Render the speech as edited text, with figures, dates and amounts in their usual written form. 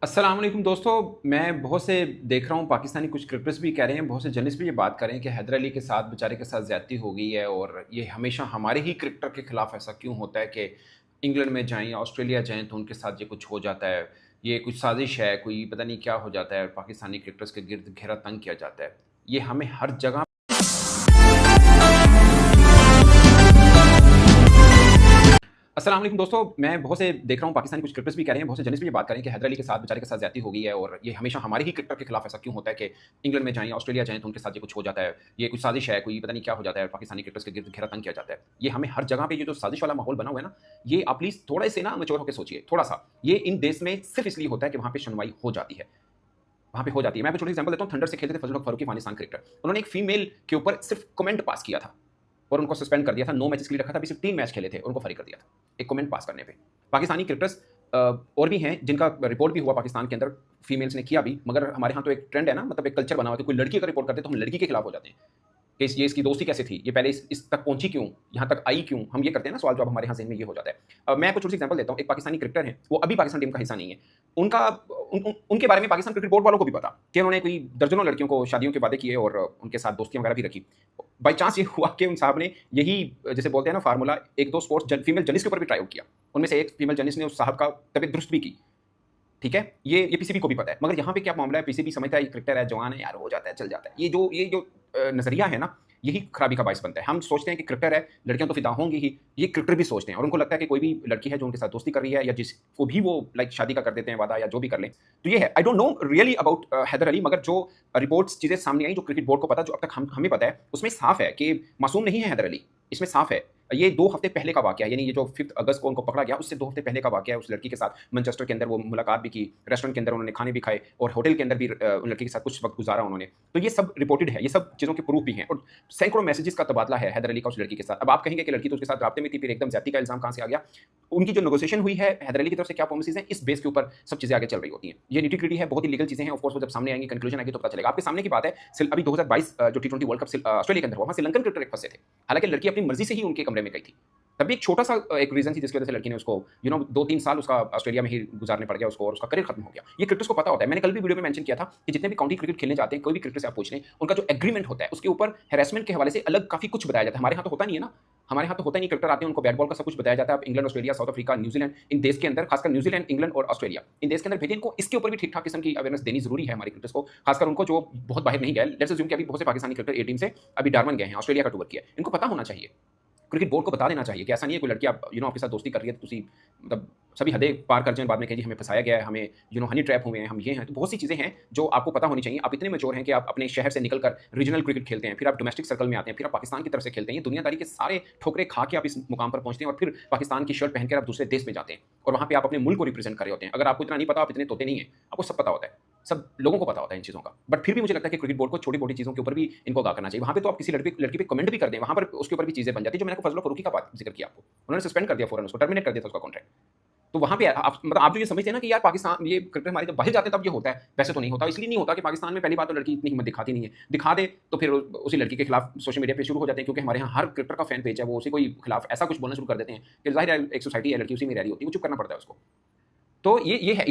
अस्सलाम वालेकुम दोस्तों। मैं बहुत से देख रहा हूँ, पाकिस्तानी कुछ क्रिकेटर्स भी कह रहे हैं, बहुत से जर्नलिस्ट भी ये बात कर रहे हैं कि हैदर अली के साथ बेचारे के साथ ज़्यादती हो गई है और ये हमेशा हमारे ही क्रिकेटर के खिलाफ ऐसा क्यों होता है कि इंग्लैंड में जाएँ या ऑस्ट्रेलिया जाएँ तो उनके साथ ये कुछ हो जाता है। ये कुछ साजिश है, कोई पता नहीं क्या हो जाता है, पाकिस्तानी क्रिकेटर्स के गिर्द घेरा तंग किया जाता है। ये हमें हर जगह अस्सलाम वालेकुम दोस्तों। मैं बहुत से देख रहा हूँ, पाकिस्तानी कुछ क्रिकेटर्स भी कह रहे हैं, बहुत से जर्नलिस्ट भी ये बात कर रहे हैं कि हैदर अली के साथ बेचारे के साथ ज़्यादती हो गई है और ये हमेशा हमारे ही क्रिकेटर के खिलाफ ऐसा क्यों होता है कि इंग्लैंड में जाएँ या ऑस्ट्रेलिया जाएँ तो उनके साथ ये कुछ हो जाता है। ये कुछ साजिश है, कोई पता नहीं क्या हो जाता है, पाकिस्तानी क्रिकेटर्स के गिर्द घेरा तंग किया जाता है। ये हमें हर जगह पे ये जो साजिश वाला माहौल बना हुआ है ना, ये आप प्लीज़ थोड़े से ना मैच्योर होके सोचिए, थोड़ा-सा। ये इन देश में सिर्फ़ इसलिए होता है कि वहाँ पे सुनवाई हो जाती है। वहाँ पे हो जाती है। मैं आपको छोटी एग्ज़ाम्पल देता हूँ, थंडर से खेलते थे फजल हक फारूकी, अफ़गानिस्तान क्रिकेटर। उन्होंने एक फीमेल के ऊपर सिर्फ़ कमेंट पास किया था और उनको सस्पेंड कर दिया था। 9 मैचेस के लिए रखा था, अभी सिर्फ़ 3 मैच खेले थे और उनको फ्री कर दिया था, एक कमेंट पास करने पे। पाकिस्तानी क्रिकेटर्स और भी हैं जिनका रिपोर्ट भी हुआ पाकिस्तान के अंदर, फीमेल्स ने किया भी, मगर हमारे यहाँ तो एक ट्रेंड है ना, मतलब एक कल्चर बना हुआ है कि कोई लड़की अगर रिपोर्ट करते हैं तो हम लड़की के खिलाफ हो जाते हैं। कि ये इसकी दोस्ती कैसे थी? ये पहले इस तक पहुँची क्यों? यहाँ तक आई क्यों? हम ये करते हैं ना सवाल जवाब, हमारे यहाँ ज़हन में ये हो जाता है। मैं आपको छोटी सी एग्ज़ाम्पल देता हूँ। एक पाकिस्तानी क्रिकेटर हैं, वो अभी पाकिस्तान टीम का हिस्सा नहीं है। उनका उनके बारे में पाकिस्तान क्रिकेट बोर्ड वालों को भी पता कि उन्होंने कोई दर्जनों लड़कियों को शादियों के वादे किए और उनके साथ दोस्तियाँ वगैरह भी रखी। बाय चांस ये हुआ कि उन साहब ने यही, जैसे बोलते हैं ना फ़ॉर्मूला, 1-2 स्पोर्ट्स फीमेल जर्नलिस्ट के ऊपर भी ट्राई आउट किया। उनमें से एक फीमेल जर्नलिस्ट ने उस साहब का तबीयत दुरुस्त भी की। ठीक है? ये पीसीबी को भी पता है। मगर यहाँ पे क्या मामला है, पीसीबी समझता है ये क्रिकेटर है, जवान है, यार हो जाता है, चल जाता है। ये जो नज़रिया है ना, यही खराबी का बायस बनता है। हम सोचते हैं कि क्रिकेटर है, लड़कियाँ तो फिदा होंगी ही, ये क्रिकेटर भी सोचते हैं और उनको लगता है कि कोई भी लड़की है जो उनके साथ दोस्ती कर रही है या जिसको भी वो लाइक शादी का कर देते हैं वादा या जो भी कर लें, तो ये है। I don't know really about Haidar Ali, मगर जो रिपोर्ट्स चीज़ें सामने आई, जो क्रिकेट बोर्ड को पता, जो अब तक हमें पता है, उसमें साफ है कि मासूम नहीं है हैदर अली। इसमें साफ है। ये 2 हफ्ते पहले का वाकया है, यानी ये जो 5 अगस्त को उनको पकड़ा गया, उससे 2 हफ्ते पहले का वाकया है। उस लड़की के साथ मैनचेस्टर के अंदर वो मुलाकात भी की, रेस्टोरेंट के अंदर उन्होंने खाने भी खाए और होटल के अंदर भी उन लड़की के साथ कुछ वक़्त गुज़ारा उन्होंने। तो ये सब रिपोर्टेड है, ये सब चीज़ों के प्रूफ भी हैं और सैकड़ों मैसेजेस का तबादला है हैदर अली का उस लड़की के साथ। अब आप कहेंगे कि लड़की तो उसके साथ राब्ते में थी, फिर एकदम ज़्यादती का इल्ज़ाम कहाँ से आ गया? उनकी जो नेगोशिएशन हुई है, हैदर अली की तरफ से क्या पॉलिसीज़ हैं, इस बेस के ऊपर सब चीज़ें आगे चल रही होती हैं। ये निटी-ग्रिटी है, बहुत ही लीगल चीज़ें हैं, ऑफ कोर्स वो जब सामने आएँगी, कन्क्लूजन आएगी तो पता चलेगा। आपके सामने की बात है, अभी 2022 जो टी20 वर्ल्ड कप ऑस्ट्रेलिया के अंदर हुआ, वहाँ श्रीलंकन क्रिकेटर एक फँसे थे। हालाँकि लड़की अपनी मर्ज़ी से ही उनके कमरे में गई थी। तब भी एक छोटा-सा एक रीज़न थी जिसकी वज़ह से लड़की ने उसको 2-3 साल उसका ऑस्ट्रेलिया में ही गुज़ारने पड़ गया उसको और उसका करियर खत्म हो गया। ये क्रिकेटर्स को पता होता है। मैंने कल भी वीडियो में मेंशन किया था कि जितने भी काउंटी क्रिकेट खेलने जाते हैं, कोई भी क्रिकेटर से आप पूछ लें, उनका जो एग्रीमेंट होता है, उसके ऊपर हैरेसमेंट के हवाले से अलग काफ़ी कुछ बताया जाता है। हमारे यहाँ तो होता नहीं है ना। हमारे यहाँ तो होता ही नहीं, क्रिकेटर आते हैं, उनको बैट बॉल का सब कुछ बताया जाता है। आप England, Australia, south Africa, New Zealand, इन देश के अंदर, खासकर न्यूज़ीलैंड, इंग्लैंड और ऑस्ट्रेलिया, इन देश के अंदर भेजें इनको। इसके ऊपर भी ठीक-ठाक किस्म की अवेयरनेस देनी ज़रूरी है हमारे क्रिकेटर्स को, खासकर उनको जो बहुत बाहर नहीं गए। लेट्स अज्यूम कि अभी बहुत से पाकिस्तानी क्रिकेटर ए टीम से अभी डारवन गए हैं, ऑस्ट्रेलिया का टूर किया है। इनको पता होना चाहिए। क्रिकेट बोर्ड को बता देना चाहिए कि ऐसा नहीं है कोई लड़की आप आपके साथ दोस्ती कर रही है तो तुसी मतलब सभी हदें पार कर जाएँ, बाद में कहें जी हमें फँसाया गया है, हमें हनी ट्रैप हुए हैं, हम ये हैं। तो बहुत सी चीज़ें हैं जो आपको पता होनी चाहिए। आप इतने मैच्योर हैं कि आप अपने शहर से निकलकर रीजनल क्रिकेट खेलते हैं, फिर आप डोमेस्टिक सर्कल में आते हैं, फिर आप पाकिस्तान की तरफ से खेलते हैं। ये दुनियादारी के सारे ठोकरे खा के आप इस मुकाम पर पहुँचते हैं और फिर पाकिस्तान की शर्ट पहनकर आप दूसरे देश में जाते हैं और वहाँ पे आप अपने मुल्क को रिप्रेज़ेंट कर रहे होते हैं। अगर आपको इतना नहीं पता, आप इतने तोते नहीं हैं, आपको सब पता होता है। सब लोगों को पता होता है इन चीज़ों का। बट फिर भी मुझे लगता है कि क्रिकेट बोर्ड को छोटी-मोटी चीज़ों के ऊपर भी इनको आगाह करना चाहिए। वहाँ पे तो आप किसी लड़की पे कमेंट भी कर दें, वहाँ पर उसके ऊपर भी चीज़ें बन जाती हैं। जो मैंने आपको फजल फारूकी का बात ज़िक्र किया आपको। उन्होंने सस्पेंड कर दिया फ़ौरन, उसको टर्मिनेट कर दिया था उसका कॉन्ट्रैक्ट। तो वहाँ पे आप जो ये समझते हैं ना कि यार पाकिस्तान, ये क्रिकेटर हमारे जब बाहर जाते हैं तब ये होता है, वैसे तो नहीं होता। इसलिए नहीं होता कि पाकिस्तान में पहली बात तो लड़की इतनी हिम्मत दिखाती नहीं है। दिखा दे तो फिर उसी लड़की के खिलाफ सोशल मीडिया पे शुरू हो जाते हैं, क्योंकि हमारे यहाँ हर क्रिकेटर का फैन पेज है, वो उसी को ही खिलाफ ऐसा कुछ बोलना शुरू कर देते हैं कि ज़ाहिर है एक सोसाइटी है, लड़की उसी में रह रही होती है, वो चुप करना पड़ता है उसको। तो ये है।